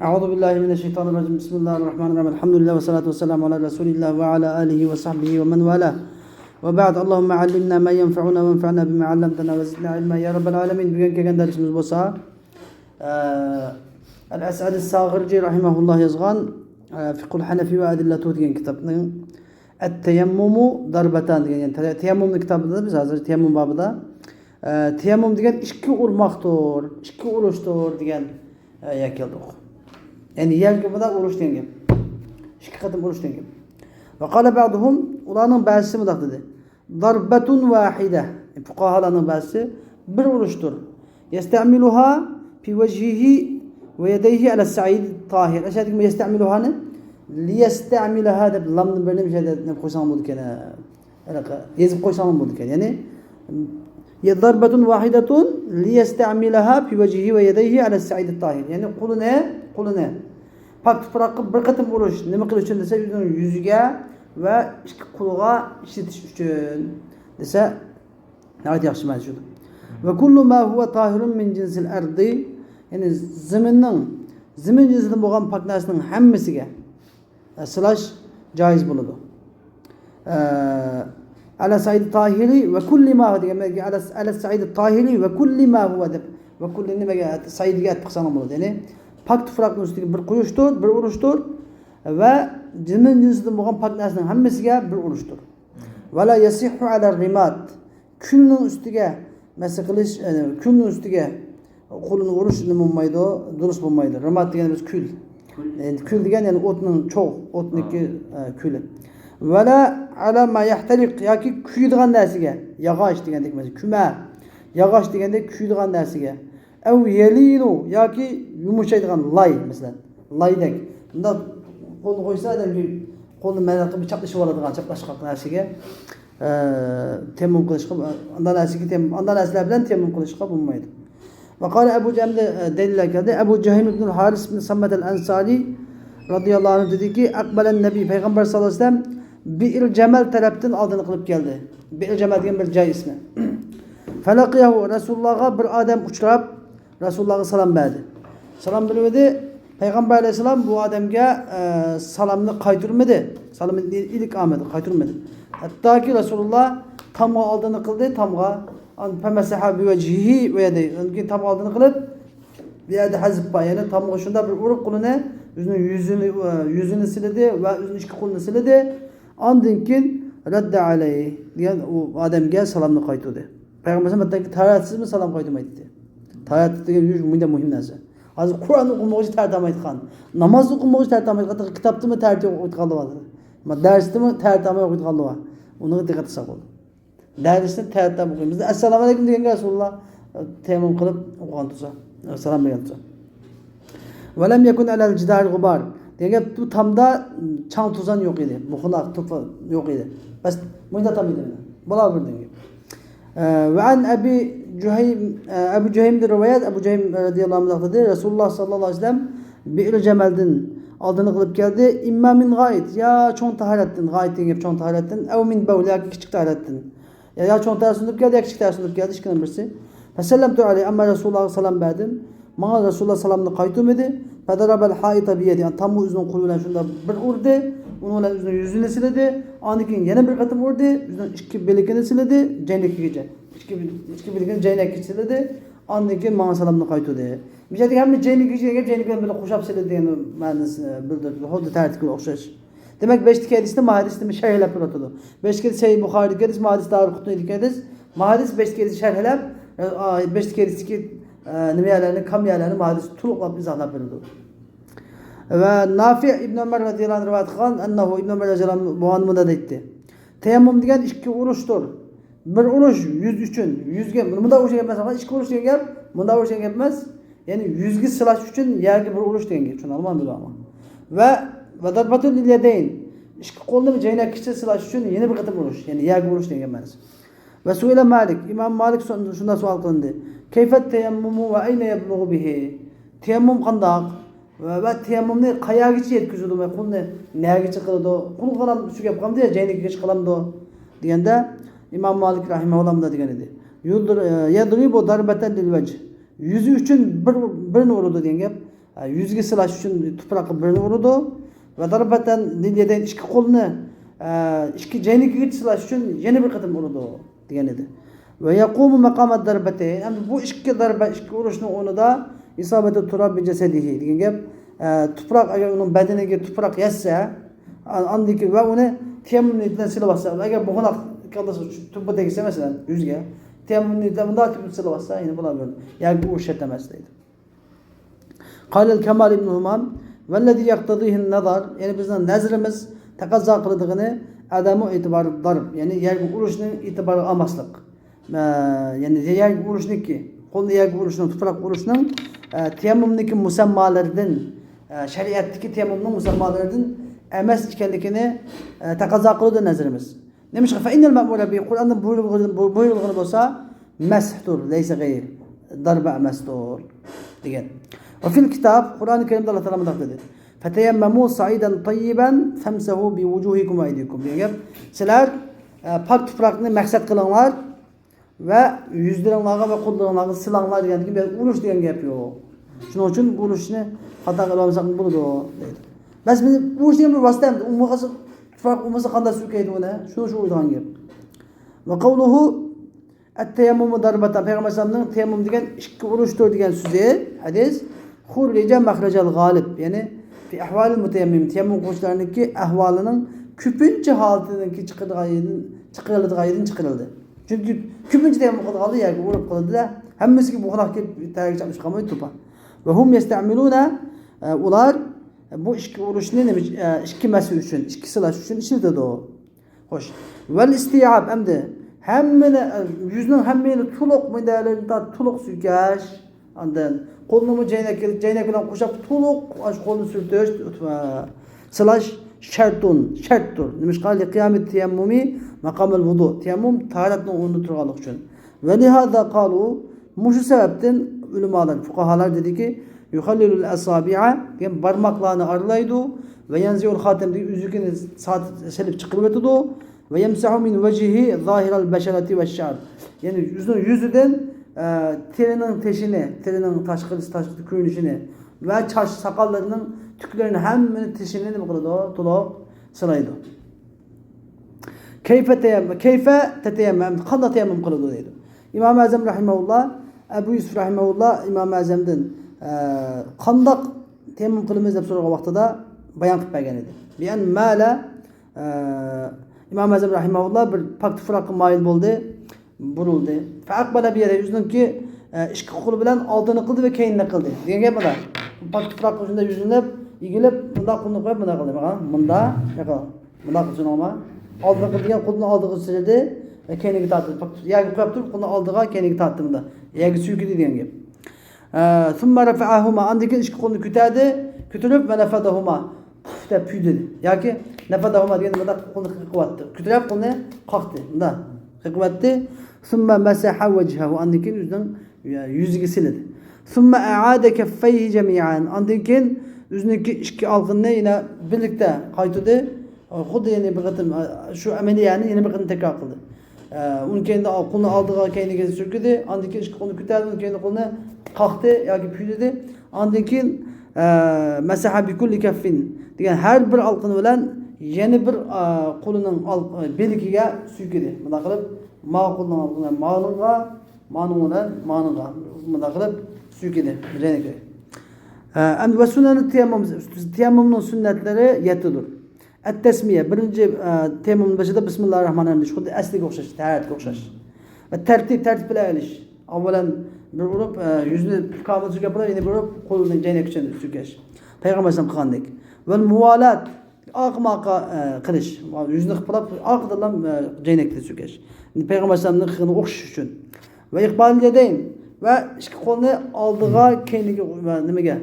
أعوذ بالله من الشيطان الرجيم بسم الله الرحمن الرحيم الحمد لله والصلاة والسلام على رسول الله وعلى آله وصحبه ومن والاه وبعد اللهم علمنا ما ينفعنا وانفعنا بما علمتنا وزدنا علما يا رب العالمين. Bugün kelgan dersimiz bo'lsa Al-As'ad as-Saghirji rahimahulloh yozgan Fiqhul Hanafi va Adillatu degan kitobning At-Tayammumu darbatan degan, yani tayammumning kitobida biz hozir tayammum babida tayammum degan ikki urmoqdir, ikki urishdir degan keldik. Yani yerga bilan urush degan gap. Ikki qatim urush degan gap. Va qala ba'duhum ularning ba'zisi bunday dedi. Darbatun wahida. Fuqahalarning ba'zisi bir urushdir. Yastamiluha fi wajhihi ve yadayhi ala as-sa'id tahir. Aşağıdaki mi yastamiluha ne? Liyastamilaha deb lamni birni bir şeyde ne qo'ysam bo'ldi ekan. Yezib qo'ysam bo'ldi ekan. Ya'ni darbatun wahidatun liyastamilaha fi wajhihi ve yadayhi ala as-sa'id tahir. Yani qo'lini pak tuproq qilib bir qatim urish nima qilish uchun desa, yuziga va ikki qo'lga ishitish uchun desa, navbat yaxshi mana shu. Va kullu ma huwa tahirun min jinsil ardi, ya'ni zamin jinsidan bo'lgan pak narsaning hammasiga silash joiz bo'ladi. Ala sa'id tahiri va kulli ma huwa degan, ala sa'id tahiri va kulli ma huwa deb va kulli nimaga saidga atqisam bo'ladi. Ya'ni pak tuproqning ustiga bir qo'yishdir, bir urishdir va zamin jinsidan bo'lgan pak narsaning hammasiga bir urishdir. Va la yasihhu ala rimat, kulning ustiga masa qilish, kulning ustiga qo'lini urish nima bo'lmaydi, durust bo'lmaydi. Rimat deganimiz kul. Endi kul degan yani o'tning cho'g', o'tniki kuli. Va la ala ma yahtariq, yoki kuydigan narsaga, yog'och degandek emas, kuma, yog'och degandek kuydigan narsaga. Ev yelinu, yoki yumshaydigan lay, masalan, laydek. Bunda qo'lni qo'ysa odamga qo'lni mana qilib chaplashib oladigan, chaplashib narsaga tayammum qilishga, undan narsalar bilan tayammum qilishga bo'lmaydi. Va qala Abu Jamda dalillar keldi. Abu Jahim ibn al-Haris ibn Sammat al-Ansari radhiyallohu anhu dediki, aqbalan nabiy payg'ambar sollallohu alayhi vasallam Bi'r Jamal tarafdan oldini qilib keldi. Bi'r Jamal degan bir joy ismi. Falaqiyahu Rasulullahga bir odam uchrab Rasulullahga salom berdi. Salom berdi. Payg'ambar alayhisalom bu odamga salomni qaytarmadi. Salomni ilk olmadi, qaytarmadi. Hattoki Rasululloh tamga oldini qildi, tamga famasaha bi wajhihi va yadayhi. Unga tam oldini qilib, bu yerda hazb bor, ya'ni tamga shunda bir urib qo'lini, yuzini siladi va o'zining ikki qo'lini siladi. Ondan keyin radda alayhi degan u odamga salomni qaytardi. Payg'ambar alayhisalom taratsizmi salom qaytarmaydi. Tarat degan juda muhim narsa. Hozir Qur'on o'qimoqchi tartamaydigan, namoz o'qimoqchi tartamaydigan, kitobdimi tartib o'qiyotgan bo'ladi. Darsdimi tartamay o'qiyotgan bo'ladi. Uni diqqat qilsa bo'ladi. Darsni tartab o'qiymiz. Assalomu alaykum degan Rasululloh tayammum qilib o'qigan tursa, salom bergan tursa. Va lam yakun alal jidar g'ubar. Degan bu tamda chang tuzan yo'q edi. Muxlaq to'pa yo'q edi. Bas bunda tam edi. Bo'la birdan. Va an Abu Juhaym rivoyat, Abu Juhaym radhiyallohu anhu dedi, Rasululloh sallallohu alayhi vasallam Bi'r Jamaldan oldini qilib keldi. Imma min g'oyit, ya cho'ng tahoratdan, g'oyit degan cho'ng tahoratdan, aw min bawl, yoki kichik tahoratdan. Ya cho'ng tahoratdan deb keldi, yoki kichik tahoratdan deb keldi, ishkan birisi. Fasallamtu alayhi, amma Rasululloh sallam berdim. Menga Rasululloh sallamni qaytarmadi. Fadarabal haita bi yadi, tam o'zining qo'li bilan shunda bir urdi, uni bilan o'zining yuzini siladi, ondan keyin yana bir qatim urdi, o'zining ikki beligini siladi, jaynakigacha. İki beligini jaynakka siladi, ondan keyin menga salomni qaytardi. Mijadagi hamma jaynakiga jaynak bilan qo'shab siladi degan ma'nosini bildirdi. Xuddi tartibga o'xshash. Demak 5 hadisda hadisni sharhlab turadi. 5 hadis Sahih Buxoriyda hadis, hadis Darqutniyda hadis, hadis 5 hadis sharhlab, 5 hadisdagi nimalarni, kamyalarni hadis to'liqlab izohlab berdi. Va Nafi ibn Umar radhiyallohu anhu rivoyat qilgan, annahu ibn Umar radhiyallohu anhu bu munda aytdi. Tayammum degan ikki urishdir. Bir urush yuz uchun, yuzga bunda o'sha emas, ikki urush degan gap, bunda o'sha gap emas. Ya'ni yuzga silash uchun yerga bir urush degan gap, tushunarman bilaman. Va darbatul yadayn, ikki qo'lni jaynakcha silash uchun yana bir qatim urush, ya'ni yerga urush degan emas. Va Su'ila Malik, Imom Malik shunda savol qildi. Kayfat tayammumu va ayna yablughu bihi? Tayammum qandoq? Va tayammumni qayergacha yetkazadi? Qo'lni nagacha qiladi? Qo'l qalam shu gap qildi, jaynakka chiqalamdi deganda İmam Malik rahimahulloh degan edi. Yadribu darbatan lil wajh. Yuzi uchun birini uradi degan gap. yüzge silash uchun tuproqqa birini urdi va darbatan lilyadan ikki qo'lni ikki jaynikiga silash uchun yana bir qatim urdi degan edi. Va yaqumu maqamat darbatayn. Endi bu ikki darba, ikki urishning o'rnida isabatu turab bi jasadihi degan gap. Tuproq agar uning badaniga tuproq yassa, andiki va uni temni bilan silab olsa, agar bu xona qaldasa tuproq tegsa masalan yuzga, temni bilan bunday silab olsa, yine bo'ladi. Ya'ni bu shart emas deydi. Qala al-Kamal ibn Humam vallazi yaqtadihi an-nazar, ya'ni bizning nazrimiz taqozo qiladiganini adamu e'tibor darb, ya'ni yerga urishning e'tibori olmaslik. Ya'ni yerga urishniki, qo'lni yerga urishning, tuproq urishning tayammumniki musammalaridan, shariatdagi tayammumning musammalaridan emas ekanligini taqozo qiladi nazrimiz. Nima fa innal ma'mura bi Qur'onda buyurilgan bo'lsa mashtur laysa g'ayr darba emasdir degan. Va fil kitob Qur'oni Karimda Alloh taolo bunday dedi. Fatayammamu sa'idan tayyiban famsahu bi wujuhikum wa aydikum degan. Sizlar pok tuproqni maqsad qilinglar va yuzlaringizga va qo'llaringizga silanglar degan bir urush degan gap yo'q. Shuning uchun bu urushni xato qilolmasak bo'ladi dedi. Bas biz urush degan bir vosita, umuman tuproq bo'lmasa qanday sukaydi uni? Shu o'ylagan gap. Va qawluhu at-tayammum darbatan, Payg'ambar sollallohu alayhi vasallamning tayammum degan ikki urishdir degan so'zi hadis xurija makhrajal g'olib, ya'ni fi ahval mutayammim, tayammum qilishlarniki ahvolining ko'pincha holatidan chiqarildi. Chunki ko'pincha tayammum qilganda yoki urib qiladi-da, hammasiga bu xalaq kelib tayyorlab chiqish qilmaydi to'pa. Va hum yasta'miluna, ular bu ikki urishni ikki mas'ul uchun, ikki silash uchun ishlatadi. Xo'sh. Val isti'ab hamda hammani yuzning hammani to'liq mindalaridan to'liq suykash, undan qo'lni jaynak bilan qo'shib to'liq qo'lni surtish va silash shartdir. Nima qiladi qiyomat tayammumi maqam al-vudu. Tayammum tahoratning o'rnida turganlik uchun. Va lihada qalu, mushu sababdan ulamolar, fuqaholar dediki, yukhallilul asabi'a, yani barmoqlarni aralaydi va yanziul khatam deb uzukini silib chiqarib o'tadi va yamsahu min wajhihi zahiral basharati va sha'r. Yani yüzüden terining teshini, terining tashqi ko'rinishini va soch soqollarining tuklarni hammani teshini nima qiladi? To'liq silaydi. Kayfa tatayammam, qanday tayammum qiladi deydi. Imom Azam rahimahulloh, Abu Yusuf rahimahulloh Imom Azamdan qanday tayammum qilamiz deb so'ragan vaqtida bayon qilib bergan edi. Bi'an mala Imom Azam rahimahulloh bir pok tuproqqa moyil bo'ldi, burildi. Faqbala bi yuzniki ikki qo'li bilan oldini qildi va keyinni qildi. Degan gap bor. Pok tuproqqa shunda yuzlanib, egilib, bunda qo'lni qo'yib bunda qildi. Bunda qilsinoma. Oldini qilgan qo'lni oldiga sildi va keyiniga tortdi. Yagi qo'yib turib, qo'lni oldiga keyiniga tortdi bunda. Yagi suykidi degan gap. Thumma rafa'ahuma, andikin ikki qo'lni ko'tardi, ko'tarib va nafadahuma deb puydi. Yoki nafadahuma degan bunda qo'lni qiqvatdi. Ko'tarib qo'lni qoqdi. Bunda qiqvatdi. Thumma masaha wajhahu, andikin yuziga sildi. Thumma a'ada kaffayhi jami'an, andikin yuzniki ikki olqinni yana birlikda qaytadi. Xuddi yana bir qatim shu amaliyani yana bir qatim takror qildi. Uni keyin qo'lni oldiga keyiniga surkidi, andikin ikki qo'lni ko'tardi, keyin qo'lni qoqdi yoki puydi. Andikin masaha bi kulli kaffin degan har bir olqin bilan yana bir qo'lining belikiga suykidi. Bunday qilib ma'qulning olqini ma'lumga, ma'lumdan ma'lumga bunday qilib suykidi. Janiga. Endi va sunnat tayammumning sunnatlari 7dir. At-tasmiya, birinchi tayammum boshida bismillahirrohmanirrohim deyish, xuddi asliga o'xshash, tahoratga o'xshash. Va tartib bilan olish. Avvalan bir urib yuzni kamil suyga bilan yana bir urib qo'lni jaynak uchun suygash. Payg'ambar sollallohu alayhi vasallam qilgandek. Va muvalat, oqmoqa qilish, yuzni qilib oqdan jaynakda suygash. Payg'ambar sollallohu alayhi vasallamning qilgani o'xshash uchun. Va iqbal yadayn, va ikki qo'lni oldiga keyiniga nimaga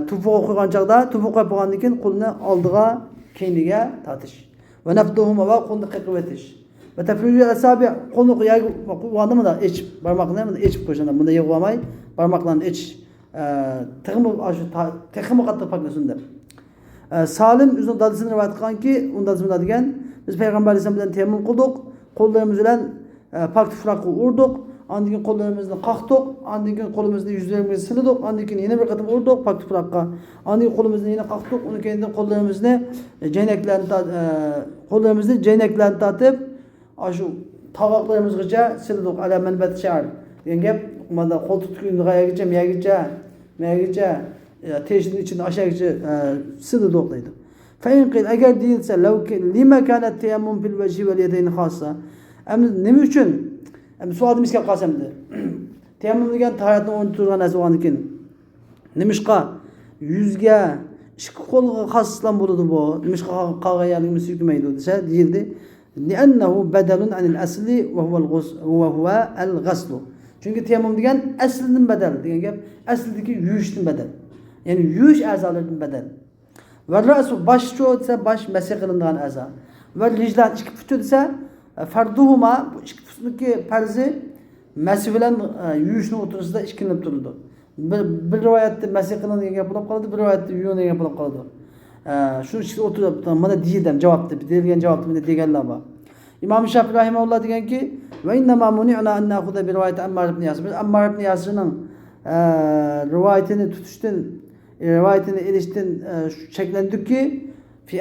tufuqqa qo'ygan chog'da, tufuq qo'yib qo'ygandan keyin qo'lni oldiga keyiniga tortish. Va nafduhuma, va qo'lni qiqib o'tish. Va tafrijul asabi, qo'lni qo'yganimda da echib, barmoqlarni echib qo'yishdan, bunda yig'may, barmoqlarni echish. Texmi qattiq paklasin deb. Salim o'zining dadasini rivoyat qilganki, unda shunday degan, biz payg'ambar alayhisalom bilan tayammum qildik, qo'llarimiz bilan pok tuproqqa urdik, Andan keyin qo'llarimizni qaqdiq, andan keyin qo'limizni yuzlarimizga sildik, andan keyin yana bir qatam urdik pak tuproqqa. Andan keyin qo'limizni yana qaqdiq, undan keyin qo'llarimizni joynaklarni tatib, shu tovoqlarimizgacha sildik ala manbat sha'r. Degan gap, mana qo'l tutgan mayagicha teshning ichini aşağıgacha sildik deydi. Fa'inqil agar deyilsa lima kanat tayammum fil wajhi wal yadayn khassa. Nima uchun? Sualimiz kelib qolsa endi. Tayammum degan tahoratni o'rnatilgan narsa bo'lgandan nimishqa yuzga ikki qo'lga xoslan bo'ladi bu. Nimishqa qolganligimiz suymaydi desa deyildi. Li'annahu badalun anil asli wa huwa al-ghasl. Chunki tayammum degan aslidan badal degan gap, aslidagi yuvishdan badal. Yani yuvish a'zolaridan badal. Ve ra'su baş desa baş masih qilingan a'zo. Ve rijlan ikki put desa farduhuma bu ikki putniki farzi masih bilan yuvishning o'rtasida ikkilanib turadi. Bir rivoyatda masih qilingan gap bo'lib qoladi, bir rivoyatda yuvingan gap bo'lib qoladi. Shu ikki o'tirib mana deyilgan javobda, berilgan javobda mana deganlar bor. İmam Şafii rahimehullah deganki ve inna ma muni'na an na'khudha bi rivoyat Ammar ibn Yasir. Ammar ibn Yasirning rivayetini tutishdan rivayetini iliştin şeklendik ki fi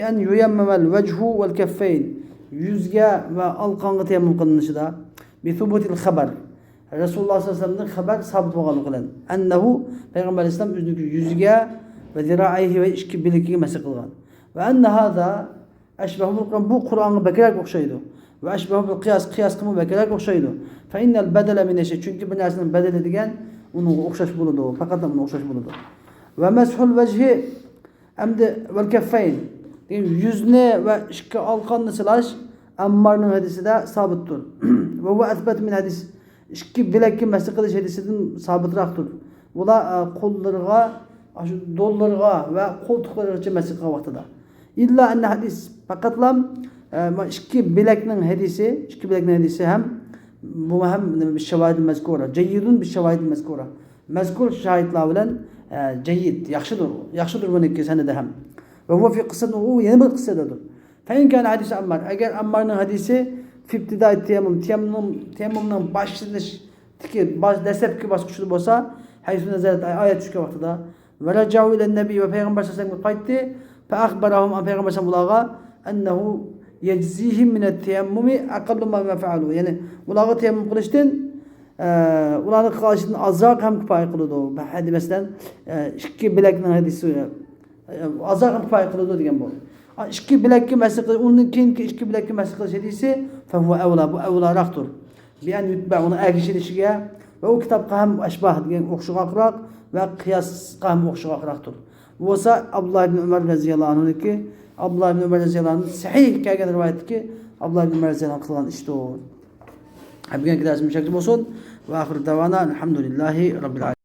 en yuyammamel vechhu vel keffeyn yüzge ve alqanğı teyemmüm kılınışı da bi thubutil haber Resulullah sallallahu aleyhi ve sellem'nin haber sabit olganı kılan ennehu Peygamber Aleyhisselam üzündeki yüzge ve ziraihi ve işki bilikini mesih kılgan ve enne hâzâ eşbehul Kur'an bu Kur'an'ı bekerek okşaydı ve eşbehul kıyas kımı bekerek okşaydı fe innel bedele mineşe çünkü bir nesinin bedeli degen onun okşaş buludu. Fakat onun okşaş buludu. Ve meshul vejhi emdi vel keffeyn. Yüzne ve iki alkanını silaş Ammar'ın hadisi de sabittir. Ve bu etbet min hadis. İki bilekki mesih kılış hadisinden sabitraktır. Bu da kollarına, dollarına ve koltuklarına için mesih kılış vaktıda. İlla enne hadis. Fakatlam iki bilekinin hadisi hem bu hem bir şevahid mezkura. Ceyyidun bir şevahid mezkura. Mezkur şahitler bilen ceyyid, yaxşıdır bununki senede hem. Ve huve fi kıssadan o yeni bir kıssadır. Fe in kana hadis Ammar. Eğer Ammar'ın hadisi fi ibtidai teyemmümün başlanış desepki başkuşu olsa haysu nezalet ayet düşkü vaxtıda ve raca'u ile nebi ve peygamber sallallahu aleyhi ve sellem qaytdi fe akhbarahum an peygamber sallallahu aleyhi ve sellem ennehu yeczihim min at-tayammumi aqallu ma fa'alu. Yani ularga tayammum qilishdan ularni qilishdan azroq ham kifoya qiladi. Bu hadis masalan ikki bilakning hadisi azroq ham kifoya qiladi degan bu. Ikki bilakka masih qilish, undan keyingi ikki bilakka masih qilish hadisi fa huwa awla bu awlaraqdir. Bi an yutba'una agishilishiga va u kitobga ham ashbah degan o'xshoqroq va qiyosga ham o'xshoqroqdir. Bu bo'lsa Abdullah ibn Umar roziyallohu anhuniki Abdullah ibn Umar roziyallohu anh sahih kelgan rivoyatki Abdullah ibn Umar roziyallohu anh qilgan ishdir. Bugungi darsimiz shakli bo'lsin. Va oxir davona alhamdulillahi robbil alamin.